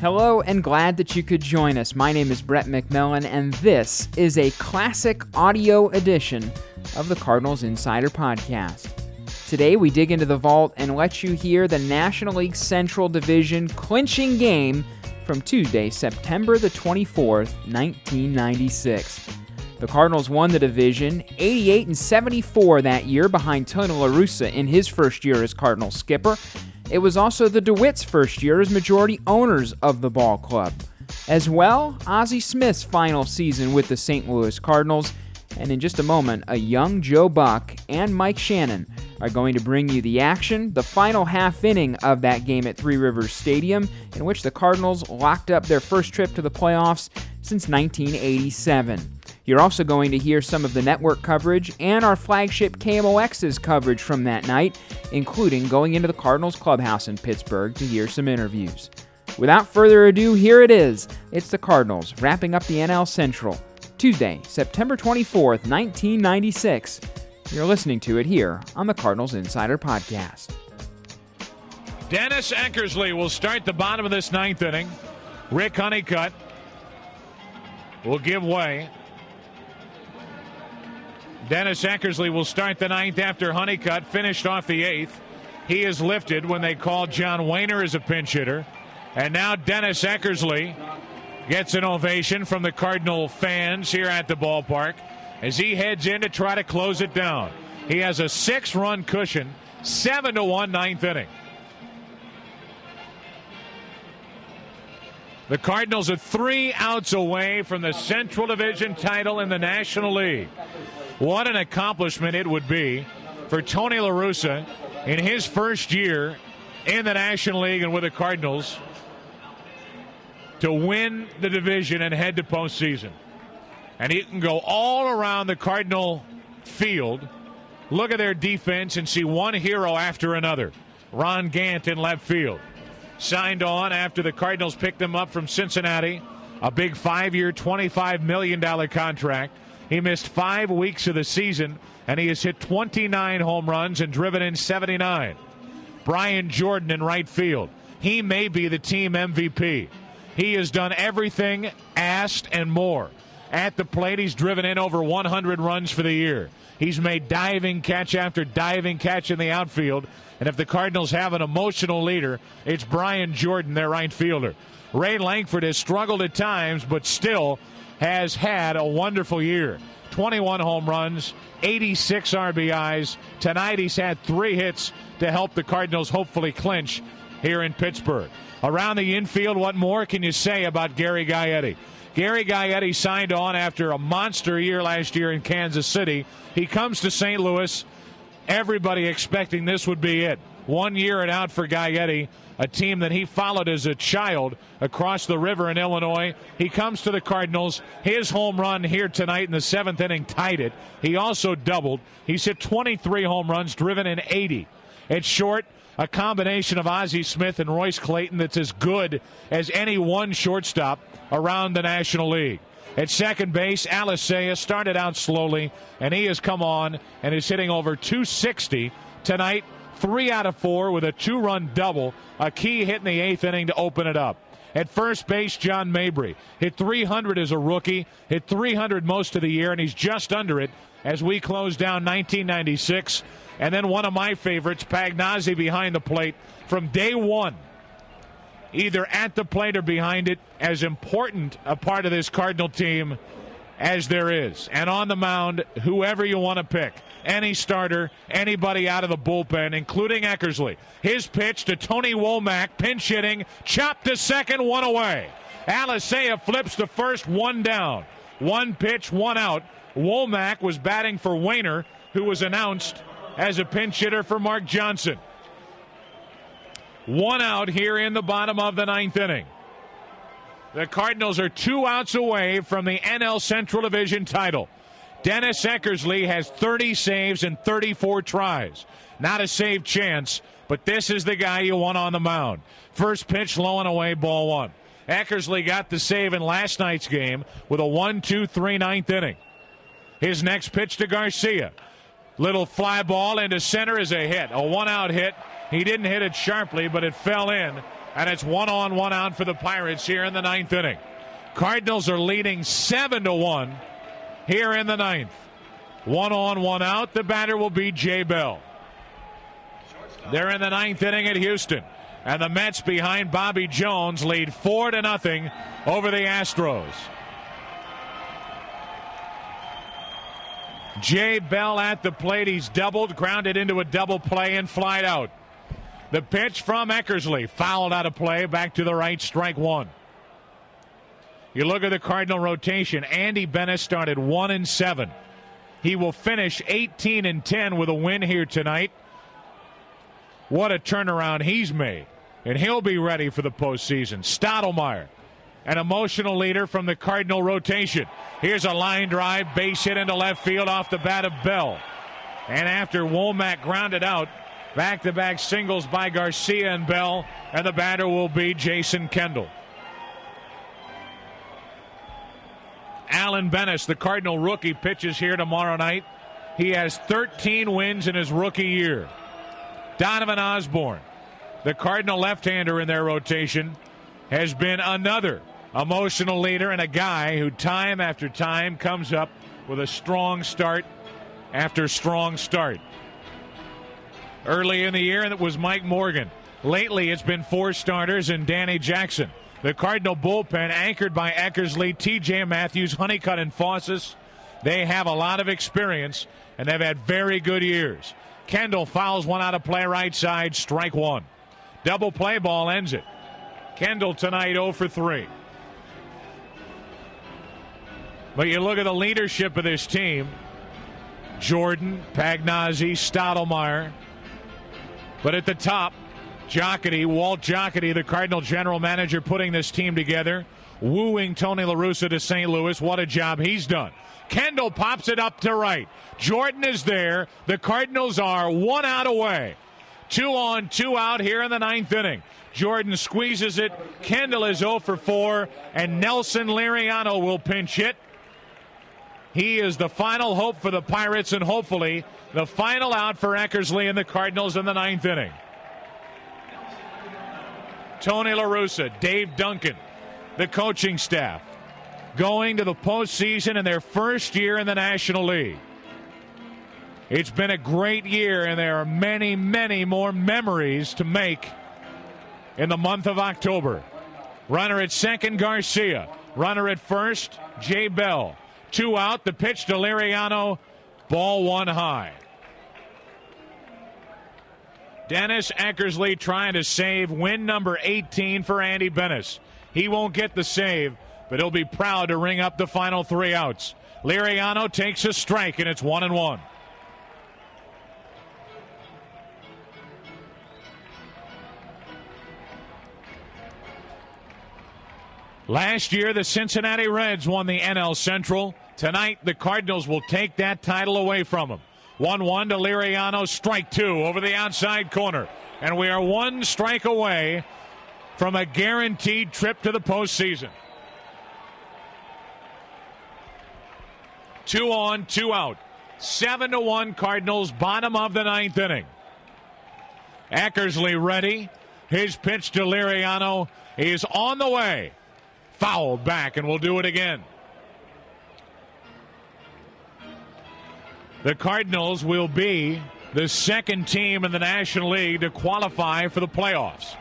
Hello, and glad that you could join us. My name is Brett McMillan, and this is a classic audio edition of the Cardinals Insider Podcast. Today, we dig into the vault and let you hear the National League Central Division clinching game from Tuesday, September the 24th, 1996. The Cardinals won the division 88-74 that year behind Tony La Russa in his first year as Cardinals skipper. It was also the DeWitt's first year as majority owners of the ball club. As well, Ozzie Smith's final season with the St. Louis Cardinals, and in just a moment, a young Joe Buck and Mike Shannon are going to bring you the action, the final half inning of that game at Three Rivers Stadium, in which the Cardinals locked up their first trip to the playoffs since 1987. You're also going to hear some of the network coverage and our flagship KMOX's coverage from that night, including going into the Cardinals clubhouse in Pittsburgh to hear some interviews. Without further ado, here it is. It's the Cardinals wrapping up the NL Central. Tuesday, September 24th, 1996. You're listening to it here on the Cardinals Insider Podcast. Dennis Eckersley will start the bottom of this ninth inning. Rick Honeycutt will give way. Dennis Eckersley will start the ninth after Honeycutt finished off the eighth. He is lifted when they call John Wehner as a pinch hitter. And now Dennis Eckersley gets an ovation from the Cardinal fans here at the ballpark as he heads in to try to close it down. He has a 6-run cushion, 7-1 ninth inning. The Cardinals are 3 outs away from the Central Division title in the National League. What an accomplishment it would be for Tony La Russa in his first year in the National League and with the Cardinals to win the division and head to postseason. And he can go all around the Cardinal field, look at their defense, and see one hero after another. Ron Gant in left field. Signed on after the Cardinals picked him up from Cincinnati, a big 5-year, $25 million contract. He missed 5 weeks of the season, and he has hit 29 home runs and driven in 79. Brian Jordan in right field. He may be the team MVP. He has done everything asked and more. At the plate, he's driven in over 100 runs for the year. He's made diving catch after diving catch in the outfield. And if the Cardinals have an emotional leader, it's Brian Jordan, their right fielder. Ray Langford has struggled at times, but still has had a wonderful year. 21 home runs, 86 RBIs. Tonight he's had 3 hits to help the Cardinals hopefully clinch here in Pittsburgh. Around the infield, what more can you say about Gary Gaetti? Gary Gaetti signed on after a monster year last year in Kansas City. He comes to St. Louis, everybody expecting this would be it. 1 year and out for Gaetti, a team that he followed as a child across the river in Illinois. He comes to the Cardinals. His home run here tonight in the 7th inning tied it. He also doubled. He's hit 23 home runs, driven in 80. At short, a combination of Ozzie Smith and Royce Clayton that's as good as any one shortstop around the National League. At second base, Alicea started out slowly, and he has come on and is hitting over 260 tonight. 3 out of 4 with a 2-run double, a key hit in the 8th inning to open it up. At first base, John Mabry hit 300 as a rookie, hit 300 most of the year, and he's just under it as we close down 1996. And then one of my favorites, Pagnazzi behind the plate from day one, either at the plate or behind it, as important a part of this Cardinal team as there is. And on the mound, whoever you want to pick, any starter, anybody out of the bullpen, including Eckersley. His pitch to Tony Womack, pinch hitting, chopped to second, 1 away. Alicea flips to first, 1 down. 1 pitch, 1 out. Womack was batting for Wehner, who was announced as a pinch hitter for Mark Johnson. 1 out here in the bottom of the 9th inning. The Cardinals are 2 outs away from the NL Central Division title. Dennis Eckersley has 30 saves and 34 tries. Not a save chance, but this is the guy you want on the mound. First pitch low and away, ball 1. Eckersley got the save in last night's game with a 1-2-3 9th inning. His next pitch to Garcia. Little fly ball into center is a hit. A 1-out hit. He didn't hit it sharply, but it fell in. And it's 1-on, 1-out for the Pirates here in the ninth inning. Cardinals are leading 7-1 here in the ninth. 1-on, 1-out. The batter will be Jay Bell. They're in the ninth inning at Houston. And the Mets behind Bobby Jones lead 4-0 over the Astros. Jay Bell at the plate. He's doubled, grounded into a double play, and flied out. The pitch from Eckersley, fouled out of play, back to the right, strike one. You look at the Cardinal rotation. Andy Bennett started 1-7. He will finish 18-10 with a win here tonight. What a turnaround he's made. And he'll be ready for the postseason. Stottlemyre, an emotional leader from the Cardinal rotation. Here's a line drive, base hit into left field off the bat of Bell. And after Womack grounded out, back-to-back singles by Garcia and Bell, and the batter will be Jason Kendall. Alan Bennis, the Cardinal rookie, pitches here tomorrow night. He has 13 wins in his rookie year. Donovan Osborne, the Cardinal left-hander in their rotation, has been another emotional leader and a guy who time after time comes up with a strong start after strong start. Early in the year, it was Mike Morgan. Lately, it's been four starters and Danny Jackson. The Cardinal bullpen, anchored by Eckersley, T.J. Matthews, Honeycutt, and Fawcett. They have a lot of experience, and they've had very good years. Kendall fouls one out of play right side, strike one. Double play ball ends it. Kendall tonight 0 for 3. But you look at the leadership of this team. Jordan, Pagnazzi, Stottlemyre. But at the top, Jocketty, Walt Jocketty, the Cardinal general manager, putting this team together, wooing Tony La Russa to St. Louis. What a job he's done. Kendall pops it up to right. Jordan is there. The Cardinals are 1 out away. 2-on, 2-out here in the ninth inning. Jordan squeezes it. Kendall is 0 for 4, and Nelson Liriano will pinch hit. He is the final hope for the Pirates, and hopefully the final out for Eckersley and the Cardinals in the ninth inning. Tony La Russa, Dave Duncan, the coaching staff, going to the postseason in their first year in the National League. It's been a great year, and there are many, many more memories to make in the month of October. Runner at second, Garcia. Runner at first, Jay Bell. 2 out, the pitch to Liriano, ball 1 high. Dennis Eckersley trying to save win number 18 for Andy Bennis. He won't get the save, but he'll be proud to ring up the final 3 outs. Liriano takes a strike, and it's 1-1. Last year, the Cincinnati Reds won the NL Central. Tonight, the Cardinals will take that title away from them. 1-1 to Liriano, strike 2 over the outside corner. And we are 1 strike away from a guaranteed trip to the postseason. 2-on, 2-out. 7-1 Cardinals, bottom of the ninth inning. Eckersley ready. His pitch to Liriano is on the way. Fouled back, and we'll do it again. The Cardinals will be the second team in the National League to qualify for the playoffs.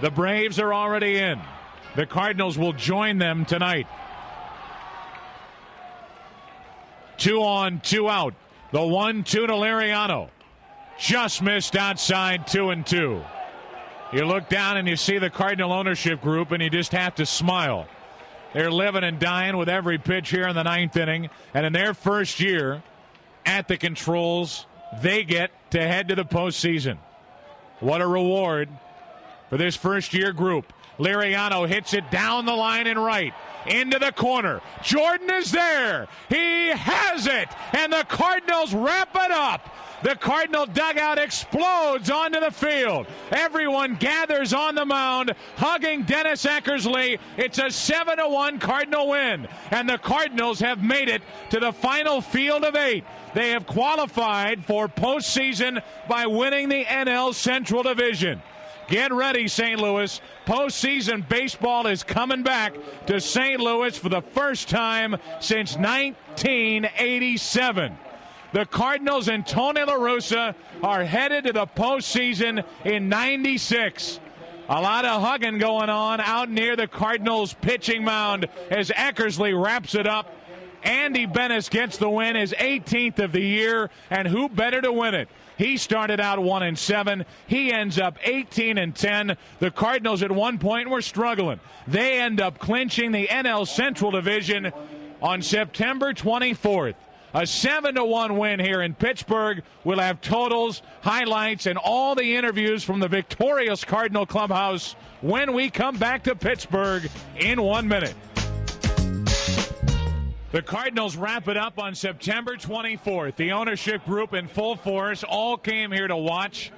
The Braves are already in. The Cardinals will join them tonight. 2-on, 2-out. The 1-2 to Liriano. Just missed outside, 2-2. You look down and you see the Cardinal ownership group, and you just have to smile. They're living and dying with every pitch here in the ninth inning. And in their first year at the controls, they get to head to the postseason. What a reward for this first-year group. Liriano hits it down the line and right. Into the corner. Jordan is there. He has it. And the Cardinals wrap it up. The Cardinal dugout explodes onto the field. Everyone gathers on the mound, hugging Dennis Eckersley. It's a 7-1 Cardinal win. And the Cardinals have made it to the final field of 8. They have qualified for postseason by winning the NL Central Division. Get ready, St. Louis. Postseason baseball is coming back to St. Louis for the first time since 1987. The Cardinals and Tony La Russa are headed to the postseason in 96. A lot of hugging going on out near the Cardinals pitching mound as Eckersley wraps it up. Andy Bennis gets the win, his 18th of the year, and who better to win it? He started out 1-7. He ends up 18-10. The Cardinals at one point were struggling. They end up clinching the NL Central Division on September 24th. A 7-1 win here in Pittsburgh. We'll have totals, highlights, and all the interviews from the victorious Cardinal clubhouse when we come back to Pittsburgh in 1 minute. The Cardinals wrap it up on September 24th. The ownership group in full force all came here to watch,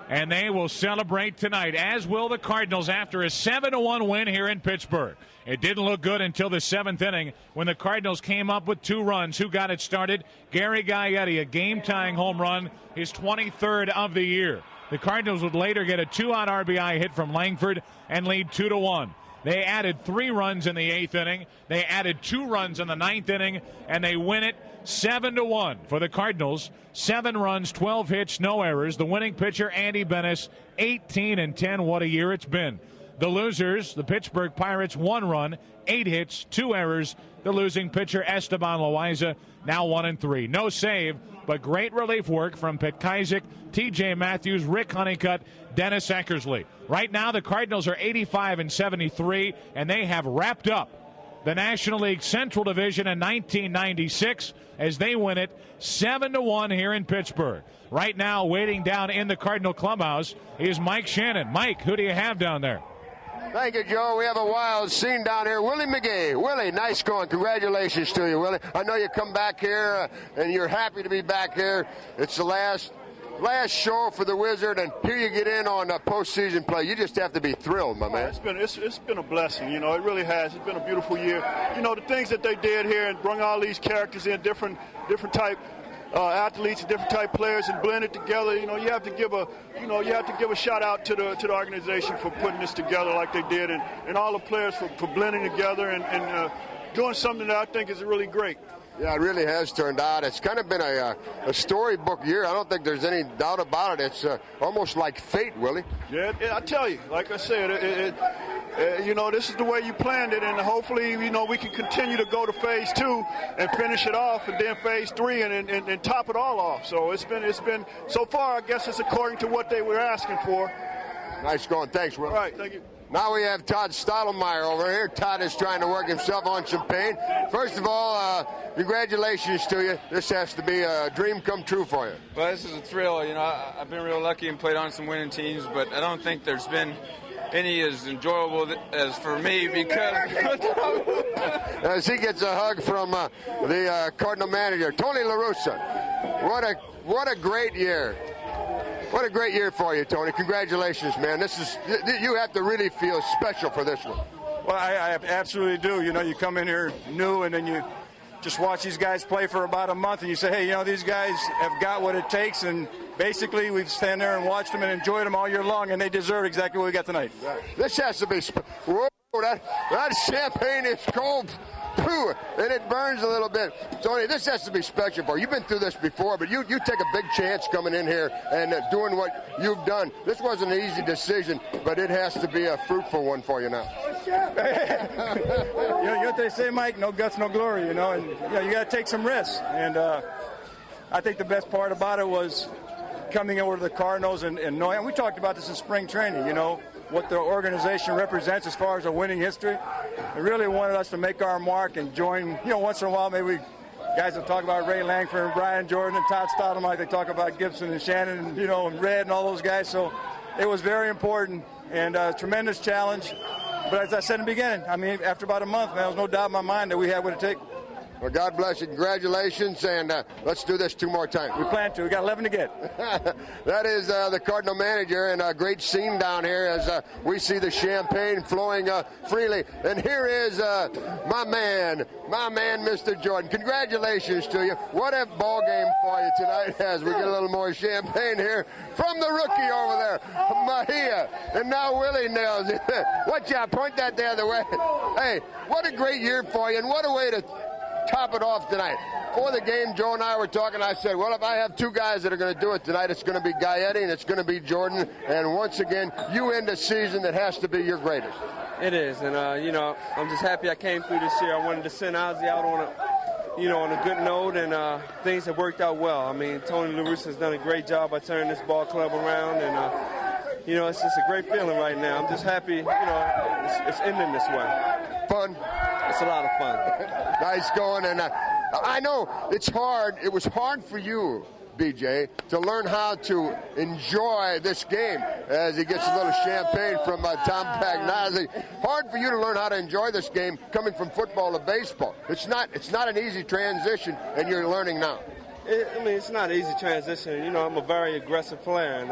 and they will celebrate tonight, as will the Cardinals after a 7-1 win here in Pittsburgh. It didn't look good until the seventh inning when the Cardinals came up with 2 runs. Who got it started? Gary Gaetti, a game-tying home run, his 23rd of the year. The Cardinals would later get a 2-out RBI hit from Langford and lead 2-1. They added 3 runs in the 8th inning. They added 2 runs in the 9th inning, and they win it 7-1 for the Cardinals. 7 runs, 12 hits, no errors. The winning pitcher, Andy Bennis, 18-10. What a year it's been. The losers, the Pittsburgh Pirates, 1 run, 8 hits, 2 errors. The losing pitcher, Esteban Loaiza, now 1-3. No save, but great relief work from Petkazik, T.J. Matthews, Rick Honeycutt, Dennis Eckersley. Right now, the Cardinals are 85-73, and they have wrapped up the National League Central Division in 1996 as they win it 7-1 here in Pittsburgh. Right now, waiting down in the Cardinal clubhouse is Mike Shannon. Mike, who do you have down there? Thank you, Joe. We have a wild scene down here. Willie McGee. Willie, nice going. Congratulations to you, Willie. I know you come back here, and you're happy to be back here. It's the last show for the Wizard, and here you get in on postseason play. You just have to be thrilled, my man. It's been a blessing, you know. It really has. It's been a beautiful year. You know, the things that they did here and bring all these characters in, different type athletes and different type players, and blend it together. You know, you have to give a shout out to the organization for putting this together like they did, and all the players for blending together and doing something that I think is really great. Yeah, it really has turned out. It's kind of been a storybook year. I don't think there's any doubt about it. It's almost like fate, Willie. Yeah, I tell you, like I said, you know, this is the way you planned it, and hopefully, you know, we can continue to go to phase 2 and finish it off, and then phase 3 and top it all off. So it's been so far, I guess it's according to what they were asking for. Nice going. Thanks, Willie. All right, thank you. Now we have Todd Stottlemyre over here. Todd is trying to work himself on some pain. First of all, congratulations to you. This has to be a dream come true for you. Well, this is a thrill. You know, I've been real lucky and played on some winning teams, but I don't think there's been any as enjoyable as for me because as he gets a hug from the Cardinal manager, Tony La Russa. What a great year. What a great year for you, Tony. Congratulations, man. You have to really feel special for this one. Well, I absolutely do. You know, you come in here new, and then you just watch these guys play for about a month, and you say, hey, you know, these guys have got what it takes, and basically we've stand there and watched them and enjoyed them all year long, and they deserve exactly what we got tonight. This has to be whoa, that champagne is cold. And it burns a little bit. Tony, this has to be special for you. You've been through this before, but you take a big chance coming in here and doing what you've done. This wasn't an easy decision, but it has to be a fruitful one for you now. You know what they say, Mike? No guts, no glory, you know. And you know, you got to take some risks. And I think the best part about it was coming over to the Cardinals and knowing. And we talked about this in spring training, you know, what the organization represents as far as a winning history. They really wanted us to make our mark and join, you know, once in a while maybe guys will talk about Ray Langford and Brian Jordan and Todd Stottlemyre. They talk about Gibson and Shannon and, you know, and Red and all those guys. So it was very important and a tremendous challenge. But as I said in the beginning, I mean, after about a month, man, there was no doubt in my mind that we had what it takes. Well, God bless you. Congratulations, and let's do this 2 more times. We plan to. We got 11 to get. That is the Cardinal manager, and a great scene down here as we see the champagne flowing freely. And here is my man, Mr. Jordan. Congratulations to you. What a ball game for you tonight as we get a little more champagne here from the rookie over there, Mejia. And now Willie nails it. Watch out, point that the other way. Hey, what a great year for you, and what a way to top it off tonight. Before the game, Joe and I were talking. I said, well, if I have two guys that are going to do it tonight, it's going to be Gaetti and it's going to be Jordan. And once again, you end a season that has to be your greatest. It is, and I'm just happy I came through this year. I wanted to send Ozzie out on a good note, and things have worked out well. I mean, Tony La Russa has done a great job by turning this ball club around, and it's just a great feeling right now. I'm just happy, it's ending this way. Fun. It's a lot of fun. Nice going, and I know it's hard. It was hard for you, BJ, to learn how to enjoy this game as he gets a little champagne from Tom Pagnazzi. Hard for you to learn how to enjoy this game coming from football to baseball. It's not an easy transition, and you're learning now. It's not an easy transition. I'm a very aggressive player, and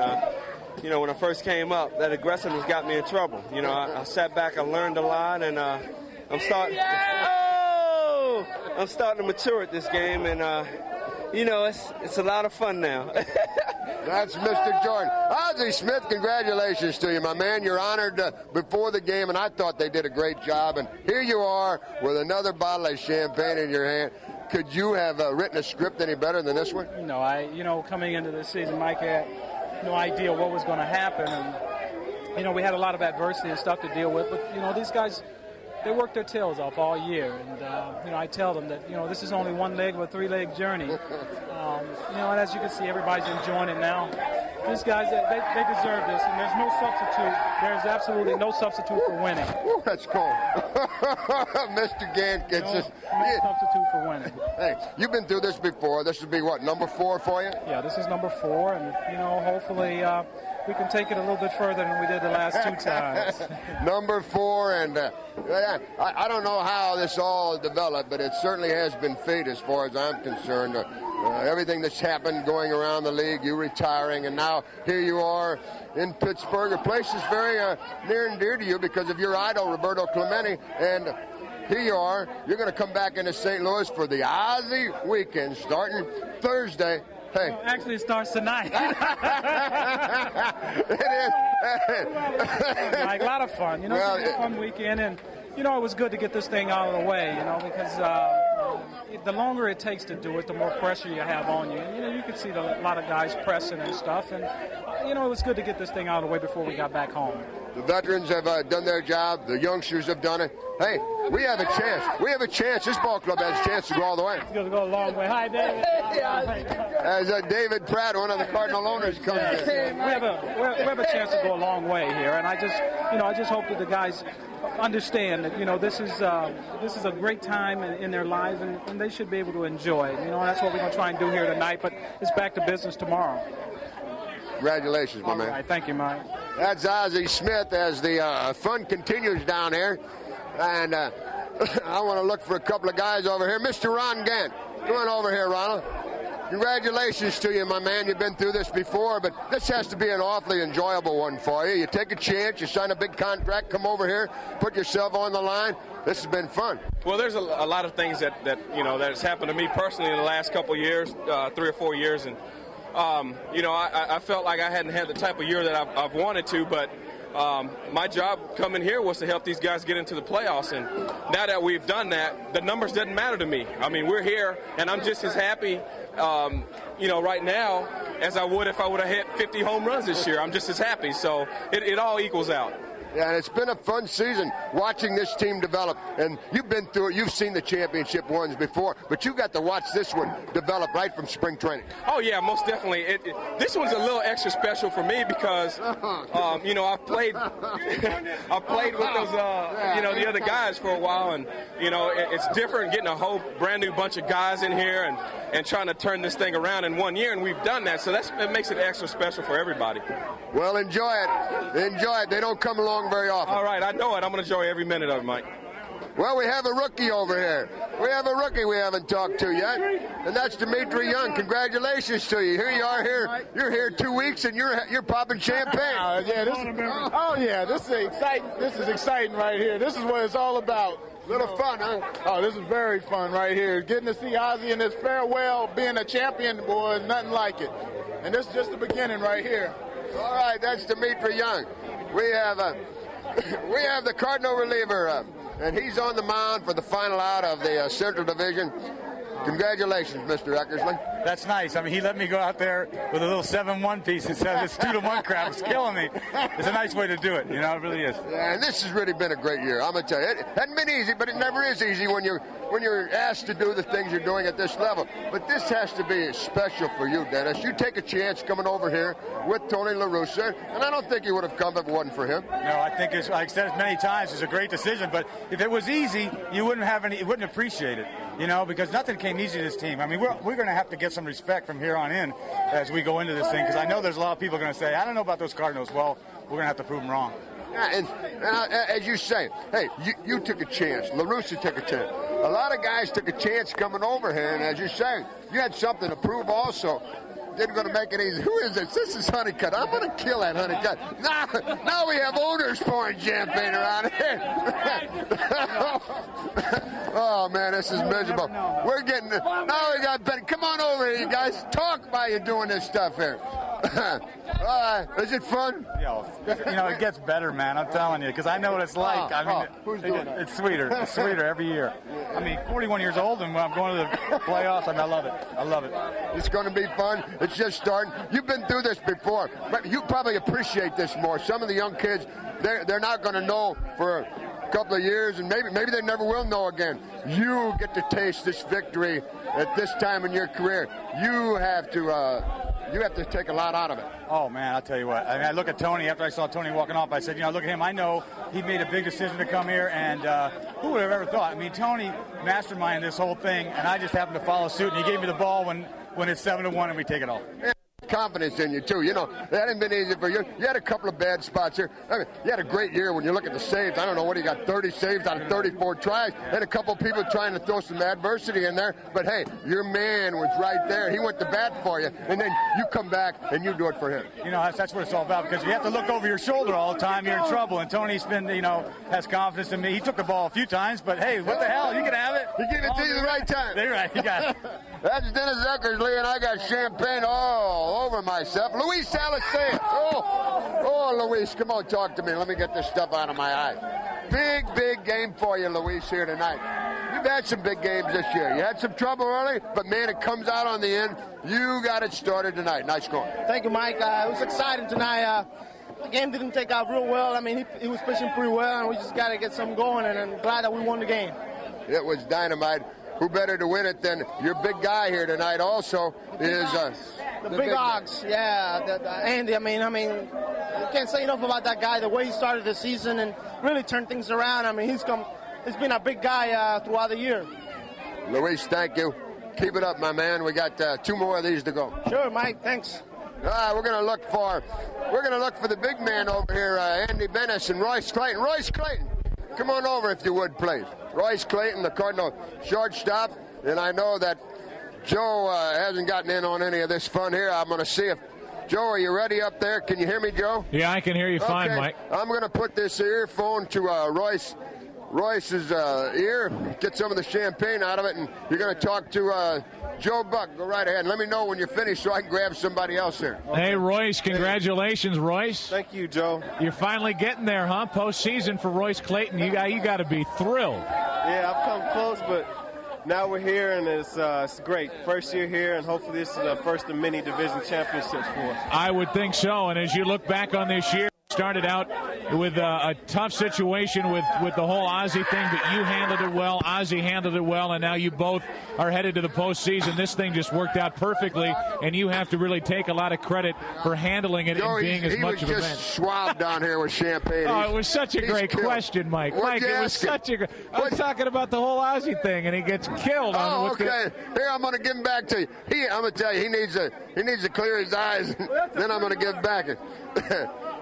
when I first came up, that aggressiveness got me in trouble. I sat back, I learned a lot, and I'm starting to mature at this game, and it's a lot of fun now. That's Mr. Jordan. Ozzie Smith, congratulations to you, my man. You're honored before the game, and I thought they did a great job. And here you are with another bottle of champagne in your hand. Could you have written a script any better than this one? Coming into this season, Mike had no idea what was going to happen. And, we had a lot of adversity and stuff to deal with. But, these guys, they work their tails off all year. And, I tell them that, this is only one leg of a three-leg journey. And as you can see, everybody's enjoying it now. These guys, they deserve this, and there's no substitute. There's absolutely no substitute for winning. Ooh, that's cool. Mr. Gant gets no substitute for winning. Hey, you've been through this before. This would be, what, number 4 for you? Yeah, this is number 4, and, hopefully we can take it a little bit further than we did the last 2 times. Number 4, and I don't know how this all developed, but it certainly has been fate as far as I'm concerned. Everything that's happened going around the league, you retiring, and now here you are in Pittsburgh. A place is very near and dear to you because of your idol, Roberto Clemente, and here you are. You're going to come back into St. Louis for the Ozzie weekend starting Thursday. Hey. Well, actually, it starts tonight. It is. Like, a lot of fun. It's a fun weekend, and it was good to get this thing out of the way. Because the longer it takes to do it, the more pressure you have on you. And you could see a lot of guys pressing and stuff, and it was good to get this thing out of the way before we got back home. The veterans have done their job. The youngsters have done it. Hey, we have a chance. We have a chance. This ball club has a chance to go all the way. It's going to go a long way. Hi, David. As David Pratt, one of the Cardinal owners, comes in. We have a chance to go a long way here, and I just hope that the guys understand that this is a great time in their lives, and they should be able to enjoy it. That's what we're going to try and do here tonight. But it's back to business tomorrow. Congratulations, my man. All right, thank you, Mike. That's Ozzie Smith as the fun continues down here. And I want to look for a couple of guys over here. Mr. Ron Gant, come on over here, Ronald. Congratulations to you, my man. You've been through this before, but this has to be an awfully enjoyable one for you. You take a chance, you sign a big contract, come over here, put yourself on the line. This has been fun. Well, there's a lot of things that has happened to me personally in the last couple of years, 3 or 4 years, and I felt like I hadn't had the type of year that I've wanted to, but my job coming here was to help these guys get into the playoffs, and now that we've done that, the numbers doesn't matter to me. I mean, we're here, and I'm just as happy, right now as I would if I would have hit 50 home runs this year. I'm just as happy, so it all equals out. Yeah, and it's been a fun season watching this team develop. And you've been through it. You've seen the championship ones before, but you got to watch this one develop right from spring training. Oh, yeah, most definitely. This one's a little extra special for me because, I've played with those, the other guys for a while. And, it's different getting a whole brand new bunch of guys in here and trying to turn this thing around in 1 year. And we've done that. So it makes it extra special for everybody. Well, enjoy it. Enjoy it. They don't come along very often. All right, I know it. I'm going to enjoy every minute of it, Mike. Well, we have a rookie over here. We have a rookie we haven't talked to yet, and that's Dimitri Young. Congratulations to you. Here you are here. You're here 2 weeks, and you're popping champagne. This is exciting right here. This is what it's all about. Little fun, huh? Oh, this is very fun right here. Getting to see Ozzie in his farewell, being a champion, boy, nothing like it. And this is just the beginning right here. All right, that's Dimitri Young. we have the Cardinal reliever, and he's on the mound for the final out of the Central Division. Congratulations, Mr. Eckersley. That's nice. I mean, he let me go out there with a little 7-1 piece instead of this 2-1 crap. It's killing me. It's a nice way to do it. You know, it really is. Yeah, and this has really been a great year. I'm going to tell you. It hasn't been easy, but it never is easy when you're asked to do the things you're doing at this level. But this has to be special for you, Dennis. You take a chance coming over here with Tony La Russa, and I don't think you would have come if it wasn't for him. No, I think it's, like I said many times, it's a great decision. But if it was easy, you wouldn't appreciate it. You know, because nothing came easy to this team. I mean, we're going to have to get some respect from here on in as we go into this thing, because I know there's a lot of people going to say, I don't know about those Cardinals. Well, we're going to have to prove them wrong. Yeah, and as you say, hey, you took a chance. La Russa took a chance. A lot of guys took a chance coming over here, and as you say, you had something to prove also. Didn't going to make it easy. Who is this? This is Honeycutt. I'm going to kill that Honeycutt. Now we have owners pouring champagne around here. Oh, man, this is miserable. We're getting... Now we got... Come on over here, you guys. Talk while you're doing this stuff here. Is it fun? You know, it gets better, man. I'm telling you, because I know what it's like. It's sweeter. It's sweeter every year. I mean, 41 years old, and when I'm going to the playoffs, I love it. I love it. It's going to be fun. It's just starting. You've been through this before, but you probably appreciate this more. Some of the young kids, they're not going to know for a couple of years, and maybe they never will know again. You get to taste this victory at this time in your career. You have to take a lot out of it. Oh, man, I'll tell you what. I mean, I look at Tony. After I saw Tony walking off, I said, look at him. I know he made a big decision to come here, and who would have ever thought? I mean, Tony masterminded this whole thing, and I just happened to follow suit, and he gave me the ball when it's 7-1 and we take it off. Yeah. Confidence in you, too. You know, that hasn't been easy for you. You had a couple of bad spots here. I mean, you had a great year when you look at the saves. I don't know what he got, 30 saves out of 34 tries, and a couple of people trying to throw some adversity in there. But, hey, your man was right there. He went to bat for you, and then you come back and you do it for him. You know, that's what it's all about, because you have to look over your shoulder all the time. You're in trouble, and Tony's been, has confidence in me. He took the ball a few times, but, hey, what the hell? You can have it. He gave it to you the right time. You're right. You got it. That's Dennis Eckersley, and I got champagne all over myself. Luis Salicea. Oh, Luis, come on, talk to me. Let me get this stuff out of my eye. Big game for you, Luis, here tonight. You've had some big games this year. You had some trouble early, but, man, it comes out on the end. You got it started tonight. Nice score. Thank you, Mike. It was exciting tonight. The game didn't take out real well. I mean, he was pitching pretty well, and we just got to get something going, and I'm glad that we won the game. It was dynamite. Who better to win it than your big guy here tonight also is... The big Ox, yeah. Andy, I mean, you can't say enough about that guy, the way he started the season and really turned things around. I mean, he's been a big guy throughout the year. Luis, thank you. Keep it up, my man. We got 2 more of these to go. Sure, Mike, thanks. We're going to look for the big man over here, Andy Bennis and Royce Clayton. Royce Clayton, come on over if you would, please. Royce Clayton, the Cardinal shortstop, and I know that Joe hasn't gotten in on any of this fun here. I'm going to see if... Joe, are you ready up there? Can you hear me, Joe? Yeah, I can hear you fine, Mike. I'm going to put this earphone to Royce's ear, get some of the champagne out of it, and you're going to talk to Joe Buck. Go right ahead. Let me know when you're finished so I can grab somebody else here. Hey, Royce, congratulations, Royce. Thank you, Joe. You're finally getting there, huh? Postseason for Royce Clayton. You got to be thrilled. Yeah, I've come close, but now we're here, and it's great. First year here, and hopefully this is the first of many division championships for us. I would think so, and as you look back on this year, started out with a tough situation with the whole Ozzie thing, but you handled it well, Ozzie handled it well, and now you both are headed to the postseason. This thing just worked out perfectly, and you have to really take a lot of credit for handling it and being as much of a man. He was just swabbed down here with champagne. Oh, it was such a great question, Mike. Mike, it was such a great... I was talking about the whole Ozzie thing, and he gets killed. Oh, okay. Here, I'm going to give him back to you. I'm going to tell you, he needs to clear his eyes, then I'm going to give back it.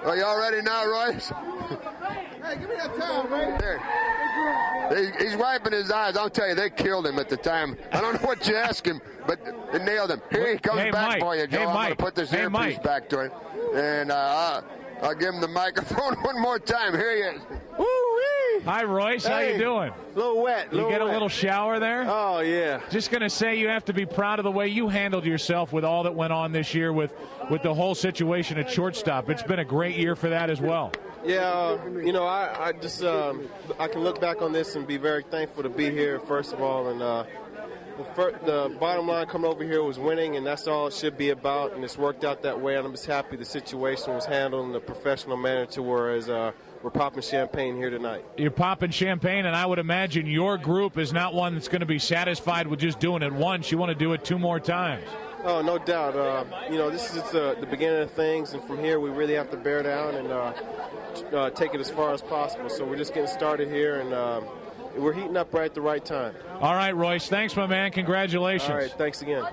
Are y'all ready now, Royce? Hey, give me that towel, man. There. He's wiping his eyes. I'll tell you, they killed him at the time. I don't know what you asked him, but they nailed him. Here he comes back Mike. for you, Joe. I'm going to put this earpiece back to him. And I'll give him the microphone one more time. Here he is. Woo-wee! Hi, Royce. How you doing? A little wet. You get a little shower there? Oh, yeah. Just going to say you have to be proud of the way you handled yourself with all that went on this year with the whole situation at shortstop. It's been a great year for that as well. Yeah, I just I can look back on this and be very thankful to be here, first of all. And the bottom line coming over here was winning, and that's all it should be about. And it's worked out that way. And I'm just happy the situation was handled in a professional manner to whereas we're popping champagne here tonight. You're popping champagne, and I would imagine your group is not one that's going to be satisfied with just doing it once. You want to do it 2 more times. Oh, no doubt. This is the beginning of things, and from here we really have to bear down and take it as far as possible. So we're just getting started here, and we're heating up right at the right time. All right, Royce. Thanks, my man. Congratulations. All right. Thanks again.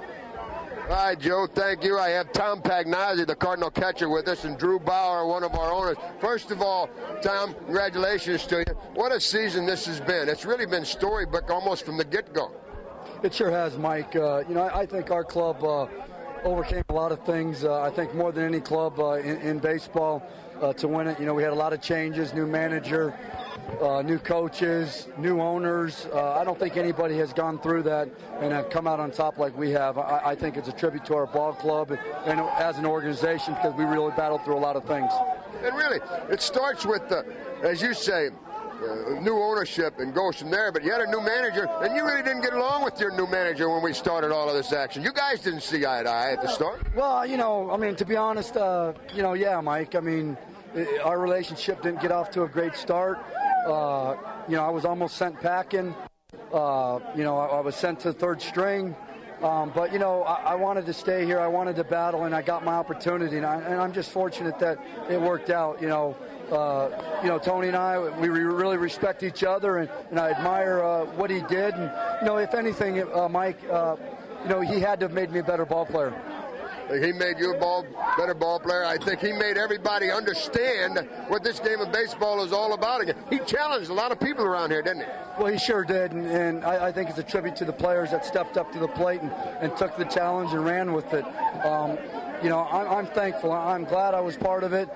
All right, Joe, thank you. I have Tom Pagnazzi, the Cardinal catcher, with us, and Drew Bauer, one of our owners. First of all, Tom, congratulations to you. What a season this has been. It's really been storybook almost from the get-go. It sure has, Mike. I think our club overcame a lot of things. I think more than any club in baseball to win it. We had a lot of changes, new manager, new coaches, new owners. I don't think anybody has gone through that and have come out on top like we have. I think it's a tribute to our ball club and as an organization because we really battled through a lot of things. And really, it starts with, as you say, new ownership and goes from there, but you had a new manager, and you really didn't get along with your new manager when we started all of this action. You guys didn't see eye to eye at the start. Well, to be honest, yeah, Mike, our relationship didn't get off to a great start. I was almost sent packing. I was sent to third string. But I wanted to stay here. I wanted to battle, and I got my opportunity. And I'm just fortunate that it worked out. Tony and I, we really respect each other, and I admire what he did. And if anything, Mike, he had to have made me a better ball player. He made you a better ball player. I think he made everybody understand what this game of baseball is all about again. He challenged a lot of people around here, didn't he? Well, he sure did, and I think it's a tribute to the players that stepped up to the plate and took the challenge and ran with it. I'm thankful. I'm glad I was part of it.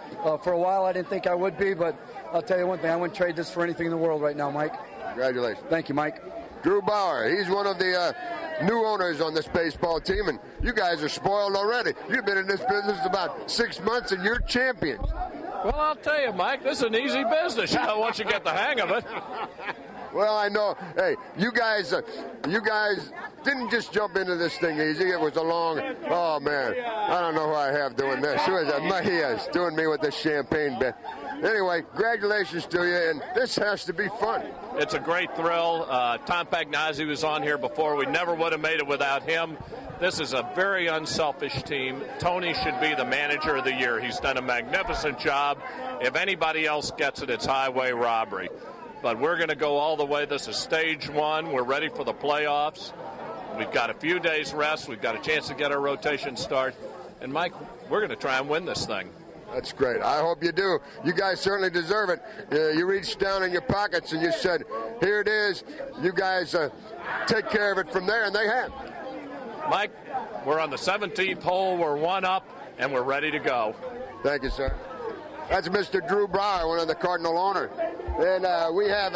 For a while, I didn't think I would be, but I'll tell you one thing. I wouldn't trade this for anything in the world right now, Mike. Congratulations. Thank you, Mike. Drew Bauer, he's one of the new owners on this baseball team, and you guys are spoiled already. You've been in this business about 6 months, and you're champions. Well, I'll tell you, Mike, this is an easy business, once you get the hang of it. Well, I know. Hey, you guys didn't just jump into this thing easy. It was a long, oh, man, I don't know who I have doing this. Who is that? He is doing me with this champagne bit. Anyway, congratulations to you, and this has to be fun. It's a great thrill. Tom Pagnazzi was on here before. We never would have made it without him. This is a very unselfish team. Tony should be the manager of the year. He's done a magnificent job. If anybody else gets it, it's highway robbery. But we're going to go all the way. This is stage 1. We're ready for the playoffs. We've got a few days rest. We've got a chance to get our rotation start. And, Mike, we're going to try and win this thing. That's great. I hope you do. You guys certainly deserve it. You reached down in your pockets and you said, here it is. You guys take care of it from there, and they have. Mike, we're on the 17th hole. We're 1 up, and we're ready to go. Thank you, sir. That's Mr. Drew Bauer, one of the Cardinal owners. And we have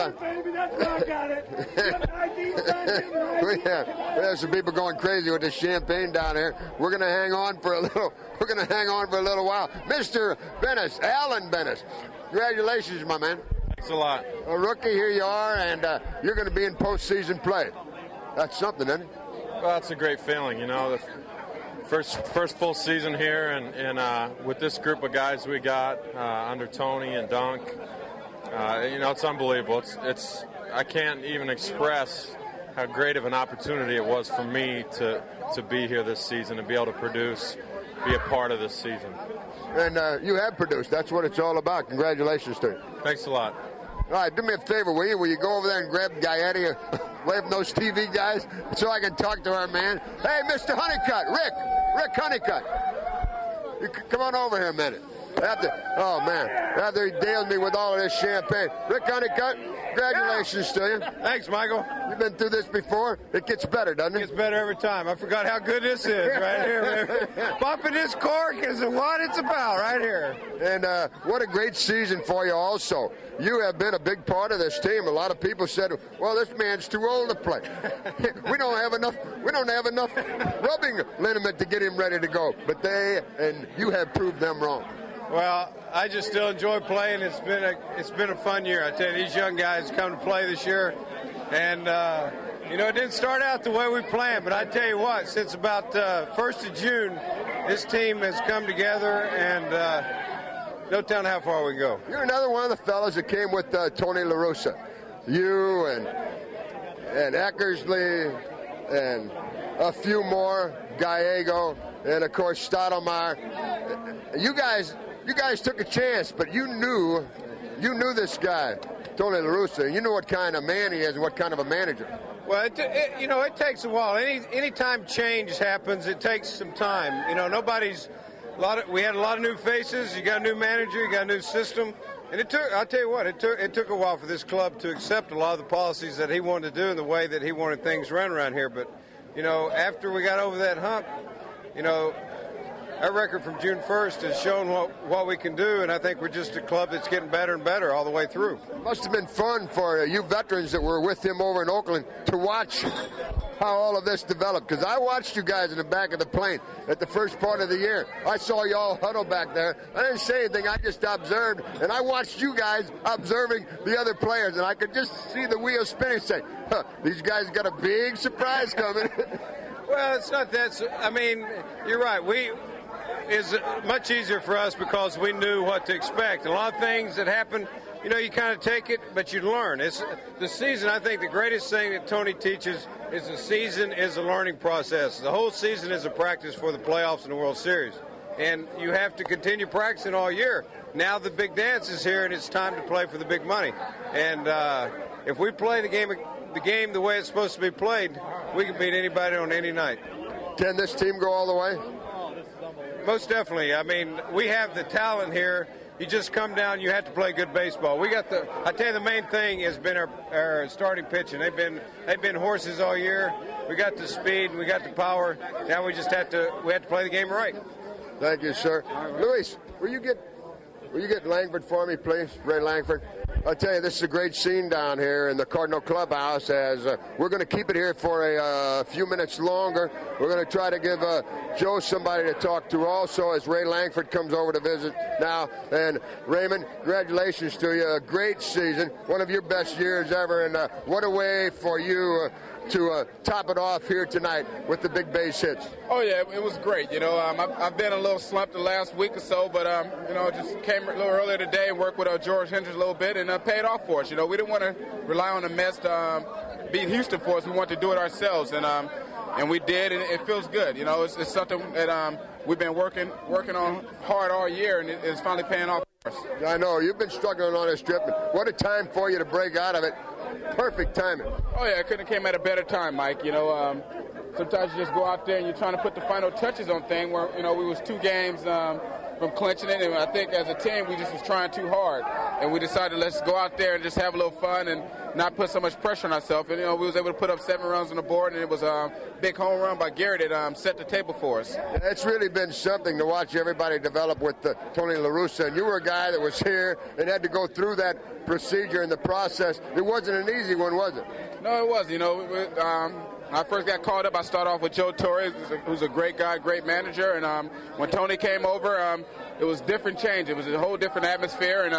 we have some people going crazy with the champagne down here. We're going to hang on for a little. We're going to hang on for a little while. Mr. Bennis, Alan Bennis, congratulations, my man. Thanks a lot. A rookie, here you are, and you're going to be in postseason play. That's something, isn't it? Well, it's a great feeling, The first full season here, and with this group of guys we got under Tony and Dunk, it's unbelievable. It's I can't even express how great of an opportunity it was for me to be here this season and be able to produce, be a part of this season. And you have produced. That's what it's all about. Congratulations to you. Thanks a lot. All right, do me a favor, will you? Will you go over there and grab Gaetti away from those TV guys so I can talk to our man? Hey, Mr. Honeycutt, Rick Honeycutt. You come on over here a minute. After he deals me with all of this champagne. Rick Honeycutt, congratulations to you. Thanks, Michael. You've been through this before. It gets better, doesn't it? It gets better every time. I forgot how good this is right here. Bumping this cork is what it's about right here. And what a great season for you also. You have been a big part of this team. A lot of people said, well, this man's too old to play. We don't have enough rubbing liniment to get him ready to go. But you have proved them wrong. Well, I just still enjoy playing. It's been a fun year. I tell you, these young guys come to play this year, and it didn't start out the way we planned. But I tell you what, since about 1st of June, this team has come together, and no telling how far we can go. You're another one of the fellas that came with Tony La Russa. You and Eckersley and a few more, Gallego, and of course Stottlemyre. You guys took a chance, but you knew this guy, Tony La Russa, and you knew what kind of man he is and what kind of a manager. Well, it takes a while. Anytime change happens, it takes some time. We had a lot of new faces. You got a new manager, you got a new system, and I'll tell you what, it took a while for this club to accept a lot of the policies that he wanted to do and the way that he wanted things run around here. But after we got over that hump, our record from June 1st has shown what we can do, and I think we're just a club that's getting better and better all the way through. It must have been fun for you veterans that were with him over in Oakland to watch how all of this developed, because I watched you guys in the back of the plane at the first part of the year. I saw you all huddle back there. I didn't say anything. I just observed, and I watched you guys observing the other players, and I could just see the wheels spinning, say, these guys got a big surprise coming. Well, it's not that. I mean, you're right. It's much easier for us because we knew what to expect. A lot of things that happen, you kind of take it, but you learn. It's the season. I think the greatest thing that Tony teaches is the season is a learning process. The whole season is a practice for the playoffs and the World Series, and you have to continue practicing all year. Now the big dance is here, and it's time to play for the big money. And if we play the game the way it's supposed to be played, we can beat anybody on any night. Can this team go all the way? Most definitely. I mean, we have the talent here. You just come down, you have to play good baseball. I tell you, the main thing has been our starting pitching. They've been horses all year. We got the speed and we got the power. Now we just have to play the game right. Thank you, sir. Luis, will you get Langford for me, please? Ray Langford. I'll tell you, this is a great scene down here in the Cardinal Clubhouse, as we're going to keep it here for a few minutes longer. We're going to try to give Joe somebody to talk to also as Ray Langford comes over to visit now. And Raymond, congratulations to you. A great season, one of your best years ever, and what a way for you to top it off here tonight with the big base hits. Oh, yeah, it was great. I've been a little slumped the last week or so, but, just came a little earlier today and worked with George Hendricks a little bit and paid off for us. We didn't want to rely on the Mets to beat Houston for us. We wanted to do it ourselves, and we did, and it feels good. It's something that we've been working on hard all year, and it's finally paying off for us. I know. You've been struggling on this trip. What a time for you to break out of it. Perfect timing. Oh, yeah, it couldn't have came at a better time, Mike. Sometimes you just go out there and you're trying to put the final touches on things where, we was 2 games from clinching it, and I think as a team we just was trying too hard, and we decided let's go out there and just have a little fun and not put so much pressure on ourselves. And we was able to put up 7 runs on the board, and it was a big home run by Gary that set the table for us. It's really been something to watch everybody develop with Tony La Russa, and you were a guy that was here and had to go through that procedure and the process. It wasn't an easy one, was it? No, it was. When I first got called up, I started off with Joe Torre, who's a great guy, great manager. And when Tony came over, it was a different change. It was a whole different atmosphere. And,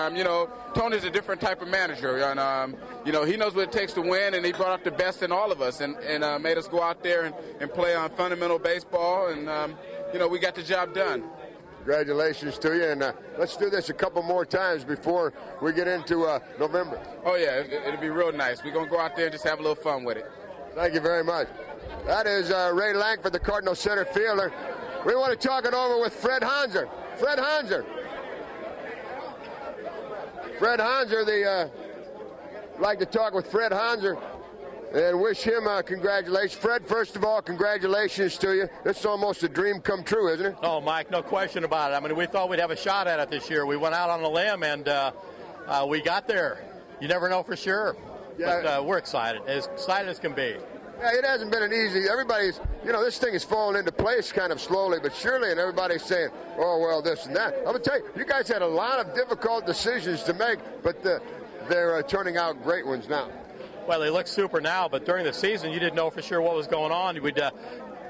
Tony's a different type of manager. And, he knows what it takes to win, and he brought out the best in all of us and made us go out there and play on fundamental baseball. And, we got the job done. Congratulations to you, and let's do this a couple more times before we get into November. Oh, yeah, it'll be real nice. We're going to go out there and just have a little fun with it. Thank you very much. That is Ray Langford, the Cardinal center fielder. We want to talk it over with Fred Hanser. Fred Hanser, like to talk with Fred Hanser. and wish him congratulations. Fred, first of all, congratulations to you. It's almost a dream come true, isn't it? Oh, Mike, no question about it. I mean, we thought we'd have a shot at it this year. We went out on a limb, and we got there. You never know for sure. Yeah. But we're excited as can be. Yeah, it hasn't been an easy. Everybody's, this thing is falling into place kind of slowly but surely, and everybody's saying, oh, well, this and that. I'm going to tell you, you guys had a lot of difficult decisions to make, but they're turning out great ones now. Well, they look super now, but during the season, you didn't know for sure what was going on. We'd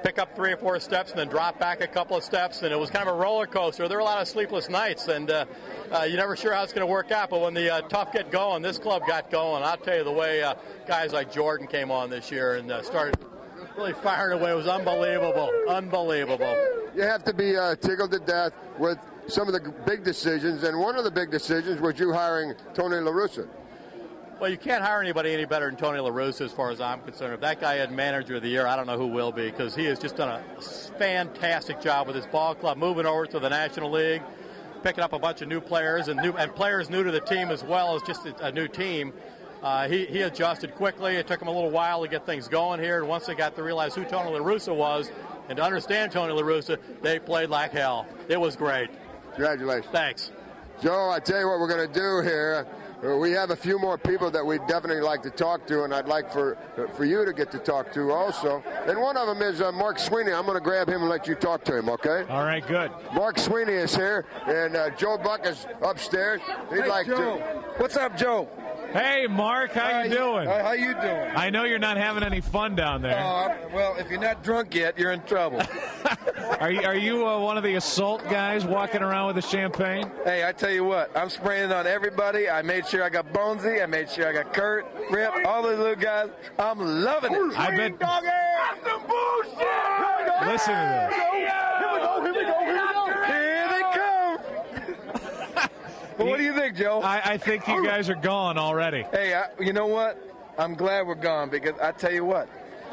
pick up 3 or 4 steps and then drop back a couple of steps, and it was kind of a roller coaster. There were a lot of sleepless nights, and you're never sure how it's going to work out. But when the tough get going, this club got going. I'll tell you, the way guys like Jordan came on this year and started really firing away, it was unbelievable. Unbelievable. You have to be tickled to death with some of the big decisions, and one of the big decisions was you hiring Tony La Russa. Well, you can't hire anybody any better than Tony La Russa as far as I'm concerned. If that guy had manager of the year, I don't know who will be, because he has just done a fantastic job with his ball club, moving over to the National League, picking up a bunch of new players and players new to the team as well as just a new team. He adjusted quickly. It took him a little while to get things going here, and once they got to realize who Tony La Russa was and to understand Tony La Russa, they played like hell. It was great. Congratulations. Thanks. Joe, I tell you what we're going to do here. We have a few more people that we'd definitely like to talk to, and I'd like for you to get to talk to also. And one of them is Mark Sweeney. I'm going to grab him and let you talk to him, okay? All right, good. Mark Sweeney is here, and Joe Buck is upstairs. He'd like Joe. What's up, Joe? Hey, Mark, how you doing? How you doing? I know you're not having any fun down there. Well, if you're not drunk yet, you're in trouble. Are you one of the assault guys walking around with the champagne? Hey, I tell you what, I'm spraying it on everybody. I made sure I got Bonesy. I made sure I got Kurt, Rip, all those little guys. I'm loving it. I bet. Some bullshit. Listen to this. Here we go. Here they come. Well, what do you think, Joe? I think you guys are gone already. Hey, you know what? I'm glad we're gone, because I tell you what,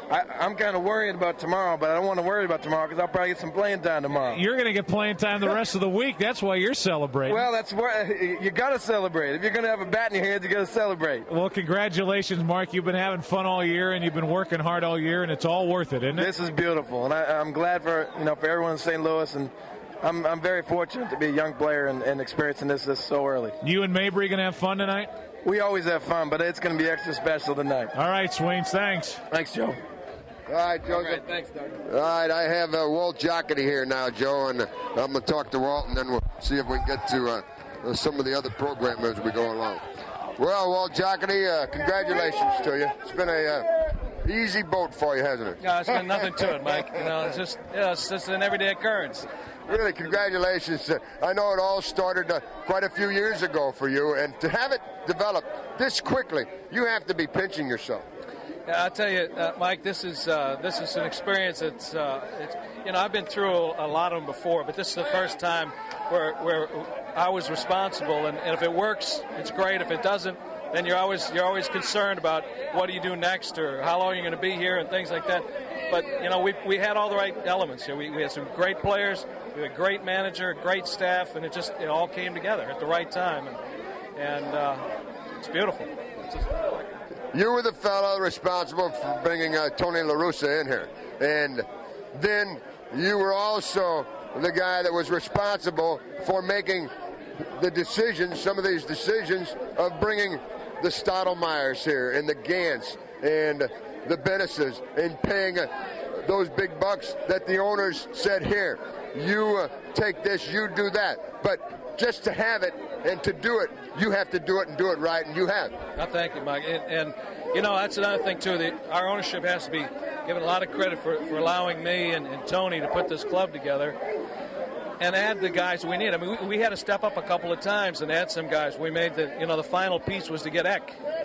I'm kind of worried about tomorrow, but I don't want to worry about tomorrow because I'll probably get some playing time tomorrow. You're going to get playing time the rest of the week. That's why you're celebrating. Well, that's why you got to celebrate. If you're going to have a bat in your hands, you got to celebrate. Well, congratulations, Mark. You've been having fun all year, and you've been working hard all year, and it's all worth it, isn't it? This is beautiful, and I'm glad for everyone in St. Louis, and I'm very fortunate to be a young player and experiencing this so early. You and Mabry going to have fun tonight? We always have fun, but it's going to be extra special tonight. All right, Swains, thanks. Thanks, Joe. All right, Joe. Right, thanks, Doug. All right, I have Walt Jocketty here now, Joe, and I'm going to talk to Walt, and then we'll see if we can get to some of the other program as we go along. Well, Walt Jocketty, congratulations to you. It's been a easy boat for you, hasn't it? No, it's been nothing to it, Mike. It's just an everyday occurrence. Really, congratulations. I know it all started quite a few years ago for you, and to have it develop this quickly, you have to be pinching yourself. Yeah, I'll tell you, Mike, this is an experience that's I've been through a lot of them before, but this is the first time where I was responsible, and if it works, it's great. If it doesn't, then you're always concerned about what do you do next, or how long you're going to be here, and things like that. But we had all the right elements here. We had some great players, we had a great manager, great staff, and it all came together at the right time, and it's beautiful. You were the fellow responsible for bringing Tony La Russa in here. And then you were also the guy that was responsible for making the decisions, some of these decisions, of bringing the Stottlemyers here and the Gants and the Bennises and paying those big bucks that the owners said, here, you take this, you do that. But just to have it and to do it, you have to do it and do it right, and you have. Thank you, Mike. And that's another thing, too. Our ownership has to be given a lot of credit for allowing me and Tony to put this club together and add the guys we need. I mean, we had to step up a couple of times and add some guys. We made the final piece was to get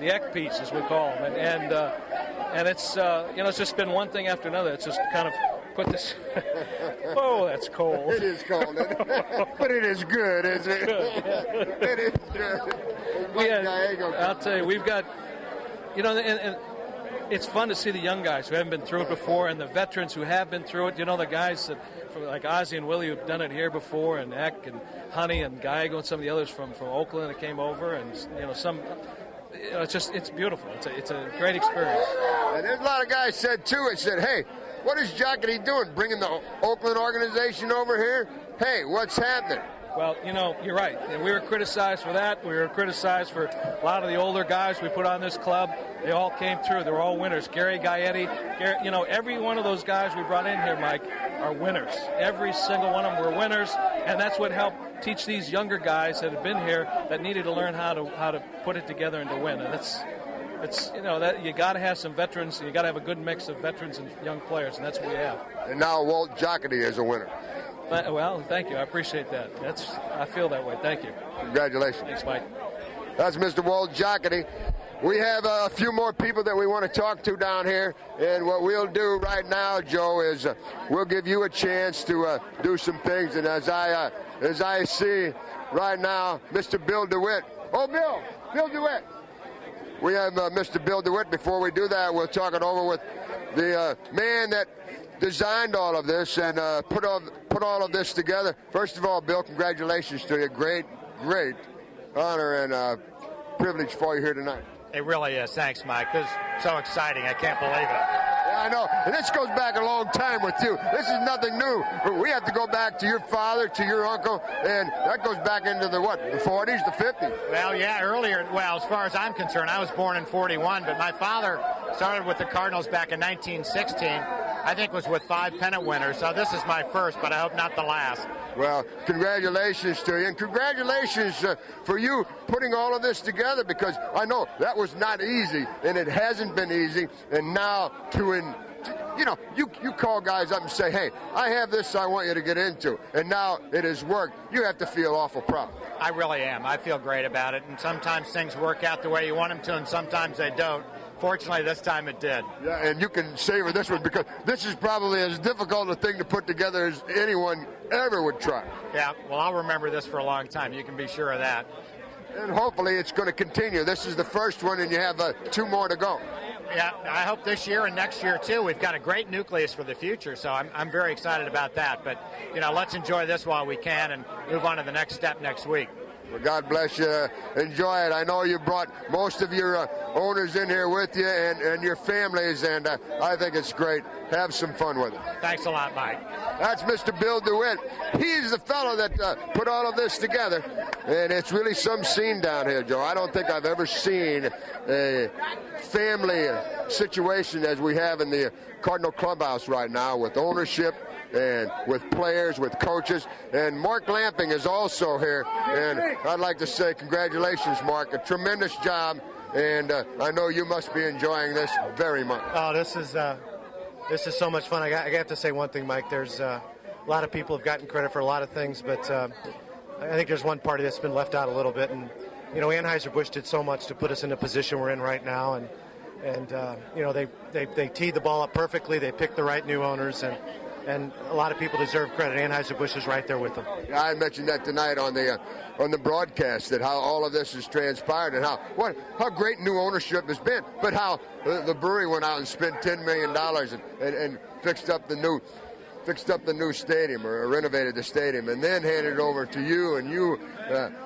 the Eck piece, as we call them. And it's, it's just been one thing after another. It's just kind of put this. Oh, that's cold. It is cold, isn't it? But it is good, isn't it? It is good. I'll tell you, we've got, and it's fun to see the young guys who haven't been through it before, and the veterans who have been through it. The guys that, like Ozzie and Willie, who've done it here before, and Eck and Honey and Gallego and some of the others from Oakland that came over, and some it's beautiful. It's a great experience. And there's a lot of guys said too. It said, "Hey, what is Jocketty doing? Bringing the Oakland organization over here? Hey, what's happening?" Well, you're right. And we were criticized for that. We were criticized for a lot of the older guys we put on this club. They all came through. They were all winners. Gary Gaetti, every one of those guys we brought in here, Mike, are winners. Every single one of them were winners, and that's what helped teach these younger guys that have been here that needed to learn how to put it together and to win. And that you got to have some veterans, and you got to have a good mix of veterans and young players, and that's what we have. And now Walt Jocketty is a winner. Well, thank you. I appreciate that. I feel that way. Thank you. Congratulations. Thanks, Mike. That's Mr. Walt Jocketty. We have a few more people that we want to talk to down here, and what we'll do right now, Joe, is we'll give you a chance to do some things. And as I see right now, Mr. Bill DeWitt. Oh, Bill DeWitt. We have Mr. Bill DeWitt. Before we do that, we'll talk it over with the man that designed all of this and put all of this together. First of all, Bill, congratulations to you. Great honor and privilege for you here tonight. It really is. Thanks, Mike. This is so exciting. I can't believe it. Yeah, I know. And this goes back a long time with you. This is nothing new. We have to go back to your father, to your uncle, and that goes back into the 40s, the 50s? Well, yeah, earlier. Well, as far as I'm concerned, I was born in 41, but my father started with the Cardinals back in 1916. I think was with 5 pennant winners, so this is my first, but I hope not the last. Well, congratulations to you, and congratulations for you putting all of this together, because I know that was not easy, and it hasn't been easy, and now you call guys up and say, hey, I have this I want you to get into, and now it has worked. You have to feel awful proud. I really am. I feel great about it, and sometimes things work out the way you want them to, and sometimes they don't. Fortunately, this time it did. Yeah, and you can savor this one, because this is probably as difficult a thing to put together as anyone ever would try. Yeah, well, I'll remember this for a long time. You can be sure of that. And hopefully it's going to continue. This is the first one, and you have 2 more to go. Yeah, I hope this year and next year, too. We've got a great nucleus for the future, so I'm very excited about that. But, let's enjoy this while we can and move on to the next step next week. Well, God bless you. Enjoy it. I know you brought most of your owners in here with you and your families, and I think it's great. Have some fun with it. Thanks a lot, Mike. That's Mr. Bill DeWitt. He's the fellow that put all of this together, and it's really some scene down here, Joe. I don't think I've ever seen a family situation as we have in the Cardinal Clubhouse right now, with ownership and with players, with coaches. And Mark Lamping is also here, and I'd like to say congratulations, Mark. A tremendous job, and I know you must be enjoying this very much. Oh, this is so much fun. I have to say one thing, Mike. There's a lot of people have gotten credit for a lot of things, but I think there's one party that's been left out a little bit. And Anheuser-Busch did so much to put us in the position we're in right now, and they teed the ball up perfectly. They picked the right new owners, and a lot of people deserve credit. Anheuser-Busch is right there with them. Yeah, I mentioned that tonight on the broadcast, that how all of this has transpired, and how great new ownership has been, but how the brewery went out and spent $10 million and fixed up the new stadium, or renovated the stadium, and then handed it over to you, and you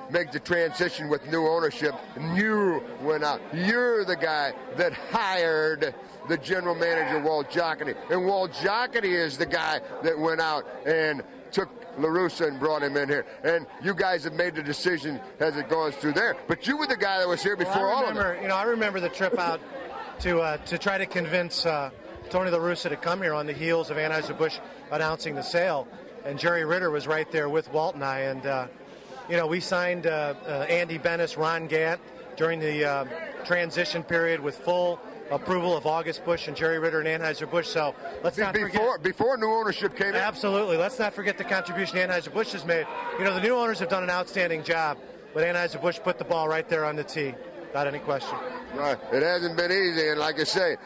make the transition with new ownership, and you went out. You're the guy that hired the general manager, Walt Jocketty, and Walt Jocketty is the guy that went out and took La Russa and brought him in here. And you guys have made the decision as it goes through there, but you were the guy that was here before all of them. I remember the trip out to try to convince Tony La Russa to come here on the heels of Anheuser-Busch announcing the sale, and Jerry Ritter was right there with Walt and I, and we signed Andy Bennis, Ron Gant during the transition period with full approval of August Busch and Jerry Ritter and Anheuser-Busch. So let's not forget. Before new ownership came in? Absolutely. Let's not forget the contribution Anheuser-Busch has made. The new owners have done an outstanding job, but Anheuser-Busch put the ball right there on the tee, without any question. Right. It hasn't been easy, and like I say,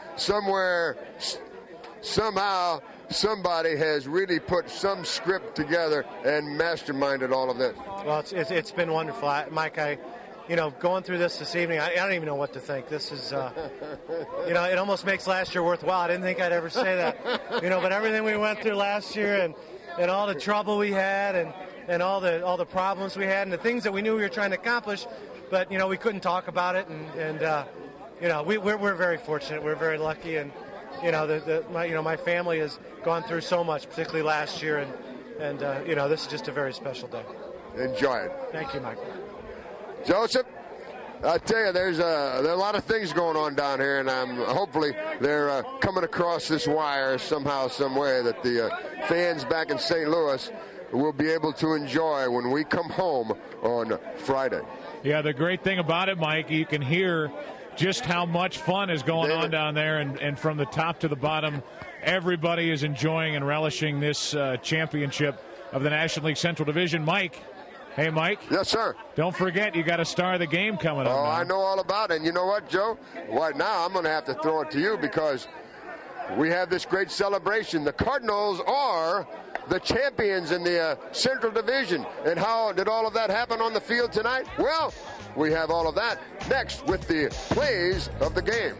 somehow, somebody has really put some script together and masterminded all of this. Well, it's been wonderful, Mike. Going through this evening, I don't even know what to think. This is, it almost makes last year worthwhile. I didn't think I'd ever say that, but everything we went through last year and all the trouble we had, and and all the problems we had and the things that we knew we were trying to accomplish, but we couldn't talk about it, and we're very fortunate. We're very lucky, and my family has gone through so much, particularly last year, and this is just a very special day. Enjoy it. Thank you, Mike. Joseph, I tell you, there are a lot of things going on down here, and hopefully they're coming across this wire somehow, some way that the fans back in St. Louis will be able to enjoy when we come home on Friday. Yeah, the great thing about it, Mike, you can hear just how much fun is going on down there, and from the top to the bottom, everybody is enjoying and relishing this championship of the National League Central Division. Mike. Hey, Mike. Yes, sir. Don't forget, you got a star of the game coming up. Oh, now. I know all about it. And you know what, Joe? Right now, I'm going to have to throw it to you because we have this great celebration. The Cardinals are the champions in the Central Division. And how did all of that happen on the field tonight? Well, we have all of that next with the plays of the game.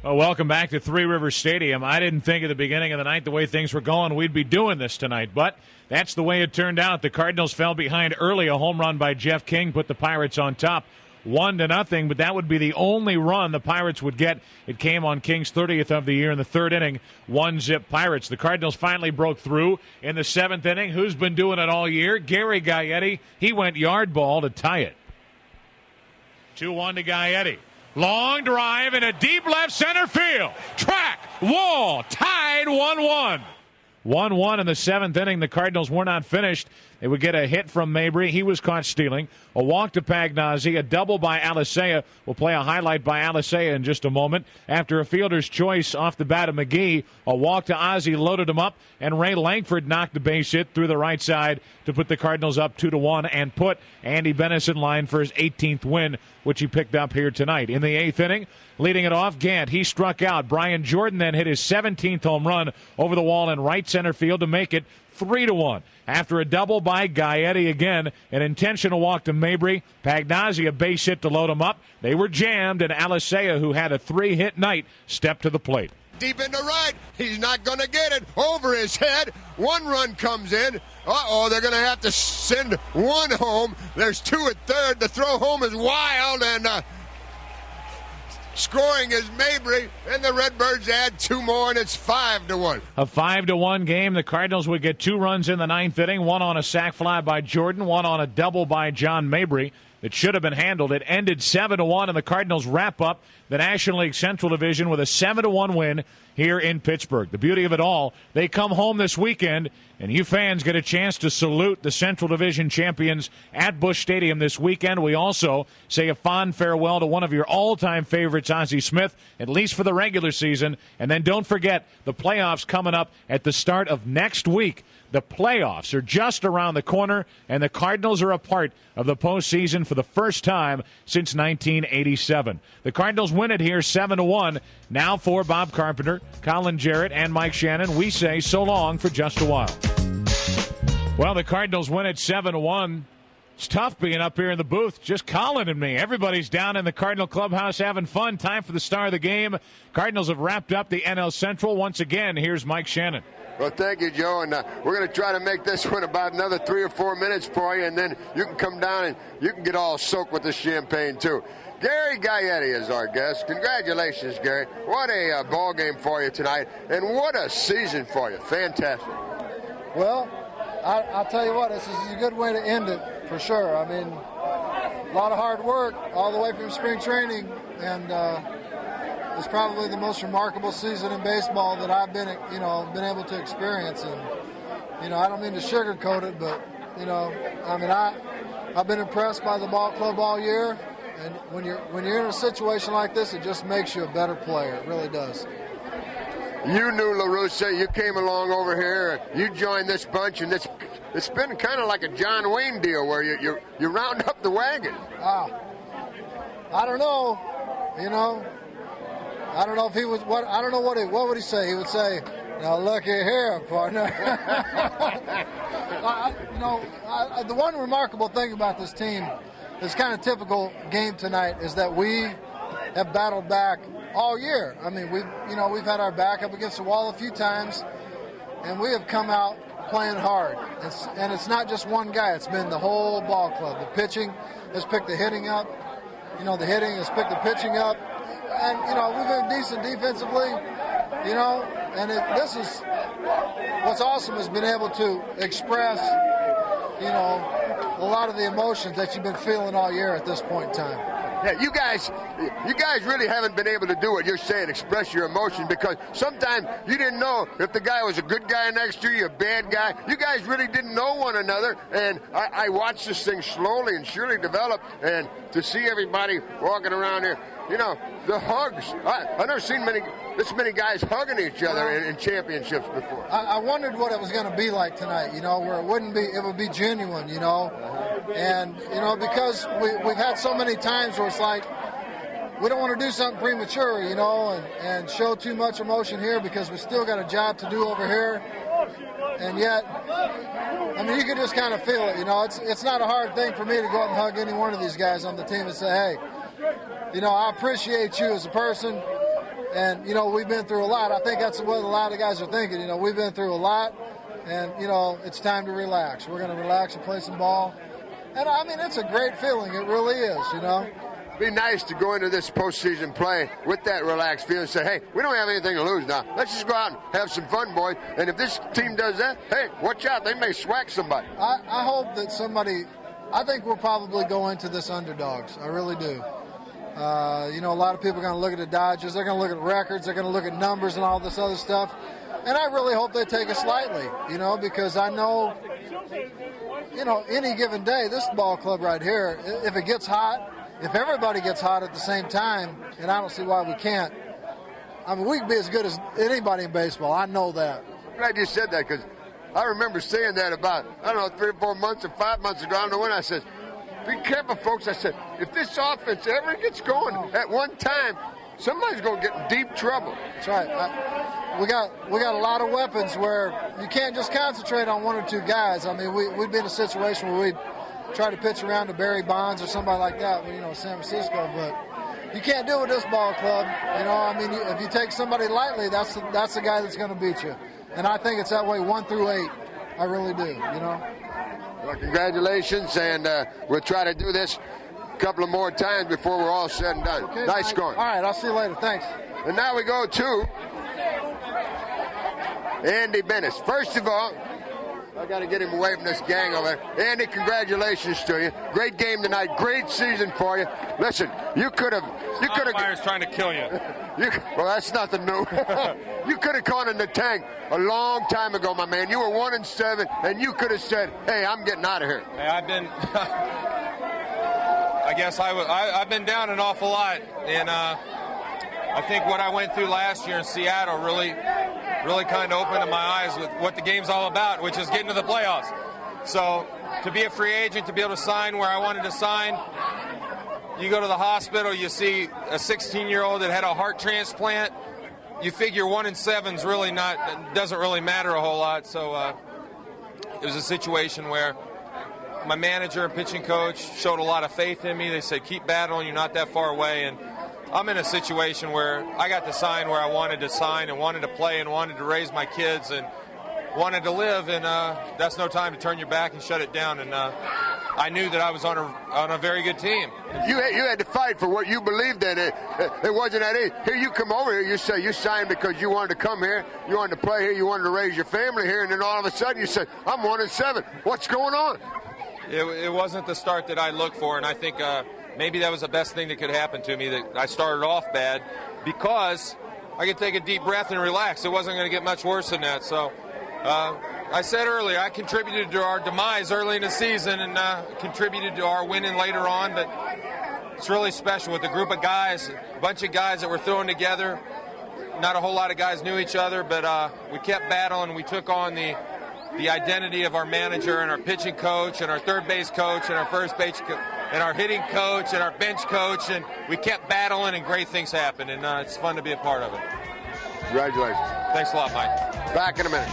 Well, welcome back to Three Rivers Stadium. I didn't think at the beginning of the night, the way things were going, we'd be doing this tonight, but that's the way it turned out. The Cardinals fell behind early. A home run by Jeff King put the Pirates on top 1-0, but that would be the only run the Pirates would get. It came on King's 30th of the year in the third inning. 1-0 Pirates. The Cardinals finally broke through in the seventh inning. Who's been doing it all year? Gary Gaetti. He went yard ball to tie it. 2-1 to Gaetti. Long drive in a deep left center field. Track, wall, tied 1-1. 1-1 in the seventh inning. The Cardinals were not finished. They would get a hit from Mabry. He was caught stealing. A walk to Pagnazzi. A double by Alicea. We'll play a highlight by Alicea in just a moment. After a fielder's choice off the bat of McGee, a walk to Ozzie loaded him up, and Ray Langford knocked the base hit through the right side to put the Cardinals up 2-1 and put Andy Bennis in line for his 18th win, which he picked up here tonight. In the eighth inning, leading it off, Gant. He struck out. Brian Jordan then hit his 17th home run over the wall in right center field to make it 3-1. After a double by Gaetti again, an intentional walk to Mabry, Pagnazzi a base hit to load him up. They were jammed, and Alicea, who had a 3-hit night, stepped to the plate. Deep into right. He's not going to get it. Over his head. One run comes in. Uh-oh, they're going to have to send one home. There's two at third. The throw home is wild, and scoring is Mabry, and the Redbirds add two more, and it's 5-1. A 5-1 game. The Cardinals would get 2 runs in the ninth inning, one on a sac fly by Jordan, one on a double by John Mabry that should have been handled. It ended 7-1, and the Cardinals wrap up the National League Central Division with a 7-1 win here in Pittsburgh. The beauty of it all, they come home this weekend, and you fans get a chance to salute the Central Division champions at Busch Stadium this weekend. We also say a fond farewell to one of your all-time favorites, Ozzie Smith, at least for the regular season. And then don't forget the playoffs coming up at the start of next week. The playoffs are just around the corner, and the Cardinals are a part of the postseason for the first time since 1987. The Cardinals win it here 7-1. Now for Bob Carpenter, Colin Jarrett, and Mike Shannon, we say so long for just a while. Well, the Cardinals win it 7-1. It's tough being up here in the booth, just Colin and me. Everybody's down in the Cardinal clubhouse having fun. Time for the star of the game. Cardinals have wrapped up the NL Central. Once again, here's Mike Shannon. Well, thank you, Joe, and we're going to try to make this one about another 3 or 4 minutes for you, and then you can come down and you can get all soaked with the champagne, too. Gary Gaetti is our guest. Congratulations, Gary. What a ball game for you tonight, and what a season for you. Fantastic. Well, I'll tell you what, this is a good way to end it, for sure. I mean, a lot of hard work all the way from spring training, and it's probably the most remarkable season in baseball that I've been able to experience. And, I don't mean to sugarcoat it, but, I've been impressed by the ball club all year. And when you're in a situation like this, it just makes you a better player. It really does. You knew La Russa. You came along over here. You joined this bunch, and it's been kind of like a John Wayne deal where you round up the wagon. I don't know. I don't know if he was what. I don't know what would he say. He would say, "Now looky here, partner." The one remarkable thing about this team, this kind of typical game tonight, is that we have battled back all year. I mean, we've had our back up against the wall a few times, and we have come out playing hard. And it's not just one guy. It's been the whole ball club. The pitching has picked the hitting up. The hitting has picked the pitching up. And, we've been decent defensively, and this is what's awesome is being able to express, a lot of the emotions that you've been feeling all year at this point in time. Yeah, you guys really haven't been able to do what you're saying, express your emotion, because sometimes you didn't know if the guy was a good guy next to you, a bad guy. You guys really didn't know one another, and I watched this thing slowly and surely develop, and to see everybody walking around here, the hugs. I've never seen this many guys hugging each other in championships before. I wondered what it was going to be like tonight, where it would be genuine, and, because we've had so many times where it's like, we don't want to do something premature, and show too much emotion here because we still got a job to do over here. And yet, you can just kind of feel it, It's not a hard thing for me to go up and hug any one of these guys on the team and say, hey, I appreciate you as a person. And, we've been through a lot. I think that's what a lot of guys are thinking. We've been through a lot. And, it's time to relax. We're going to relax and play some ball. And, it's a great feeling. It really is, It'd be nice to go into this postseason play with that relaxed feeling and say, hey, we don't have anything to lose now. Let's just go out and have some fun, boys. And if this team does that, hey, watch out. They may swack somebody. I hope that I think we'll probably go into this underdogs. I really do. A lot of people are going to look at the Dodgers. They're going to look at records. They're going to look at numbers and all this other stuff. And I really hope they take us lightly, because I know, any given day, this ball club right here, if it gets hot, if everybody gets hot at the same time, and I don't see why we can't, we can be as good as anybody in baseball. I know that. I'm glad you said that, because I remember saying that about, 3 or 4 months or 5 months ago. I don't know when I said, be careful, folks. I said, if this offense ever gets going at one time, somebody's going to get in deep trouble. That's right. We got a lot of weapons where you can't just concentrate on 1 or 2 guys. We'd be in a situation where we'd try to pitch around to Barry Bonds or somebody like that, San Francisco. But you can't do it with this ball club. If you take somebody lightly, that's the guy that's going to beat you. And I think it's that way 1 through 8. I really do, Well, congratulations, and we'll try to do this a couple of more times before we're all said and done. Okay, nice scoring. All right, I'll see you later. Thanks. And now we go to Andy Bennis. First of all, I got to get him away from this gang over there. Andy, congratulations to you. Great game tonight. Great season for you. Listen, you could have. Umpires trying to kill you. Well, that's nothing new. You could have gone in the tank a long time ago, my man. You were 1-7, and you could have said, "Hey, I'm getting out of here." Hey, I've been. I guess I've been down an awful lot, and I think what I went through last year in Seattle really kind of opened my eyes with what the game's all about, which is getting to the playoffs. So to be a free agent, to be able to sign where I wanted to sign, you go to the hospital, you see a 16-year-old that had a heart transplant. You figure 1-7's really doesn't really matter a whole lot. So it was a situation where my manager and pitching coach showed a lot of faith in me. They said, keep battling, you're not that far away. And I'm in a situation where I got to sign where I wanted to sign and wanted to play and wanted to raise my kids and wanted to live. And that's no time to turn your back and shut it down. And I knew that I was on a very good team. You had to fight for what you believed in. It wasn't that easy. Here you come over here, you say you signed because you wanted to come here, you wanted to play here, you wanted to raise your family here, and then all of a sudden you said, I'm 1-7. What's going on? It wasn't the start that I looked for, and I think maybe that was the best thing that could happen to me, that I started off bad, because I could take a deep breath and relax. It wasn't going to get much worse than that. So I said earlier, I contributed to our demise early in the season and contributed to our winning later on, but it's really special with a group of guys, a bunch of guys that were thrown together. Not a whole lot of guys knew each other, but we kept battling. We took on the identity of our manager and our pitching coach and our third base coach and our first base coach and our hitting coach and our bench coach, and we kept battling, and great things happened, and it's fun to be a part of it. Congratulations. Thanks a lot, Mike. Back in a minute.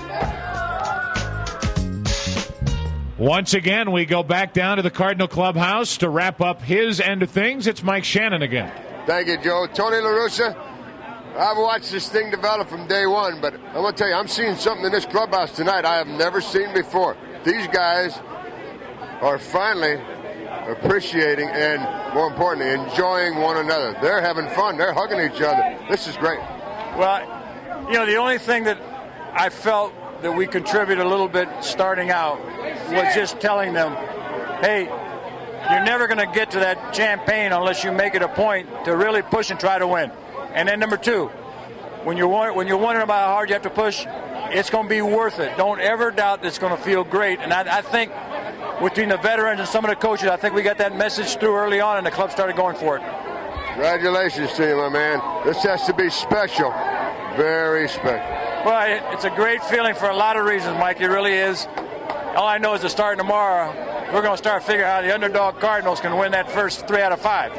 Once again, we go back down to the Cardinal clubhouse to wrap up his end of things. It's Mike Shannon again. Thank you, Joe. Tony La Russa, I've watched this thing develop from day one, but I'm going to tell you, I'm seeing something in this clubhouse tonight I have never seen before. These guys are finally appreciating and, more importantly, enjoying one another. They're having fun. They're hugging each other. This is great. Well, the only thing that I felt that we contributed a little bit starting out was just telling them, hey, you're never going to get to that champagne unless you make it a point to really push and try to win. And then number two, when you're wondering about how hard you have to push, it's going to be worth it. Don't ever doubt that it's going to feel great. And I think between the veterans and some of the coaches, I think we got that message through early on, and the club started going for it. Congratulations to you, my man. This has to be special. Very special. Well, it's a great feeling for a lot of reasons, Mike. It really is. All I know is that starting tomorrow, we're going to start figuring out how the underdog Cardinals can win that first 3 out of 5.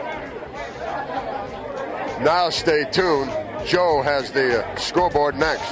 Now stay tuned. Joe has the scoreboard next.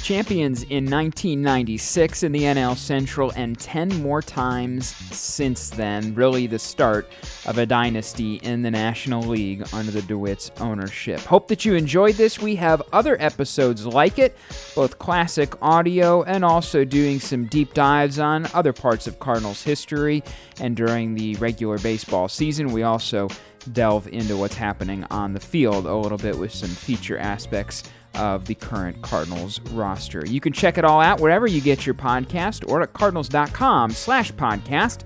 Champions in 1996 in the NL Central and 10 more times since then. Really the start of a dynasty in the National League under the DeWitt's ownership. Hope that you enjoyed this. We have other episodes like it, both classic audio and also doing some deep dives on other parts of Cardinals history. And during the regular baseball season, we also delve into what's happening on the field a little bit with some feature aspects of the current Cardinals roster. You can check it all out wherever you get your podcast or at cardinals.com/podcast.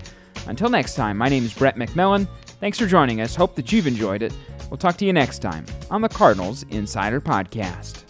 Until next time, my name is Brett McMillan. Thanks for joining us. Hope that you've enjoyed it. We'll talk to you next time on the Cardinals Insider Podcast.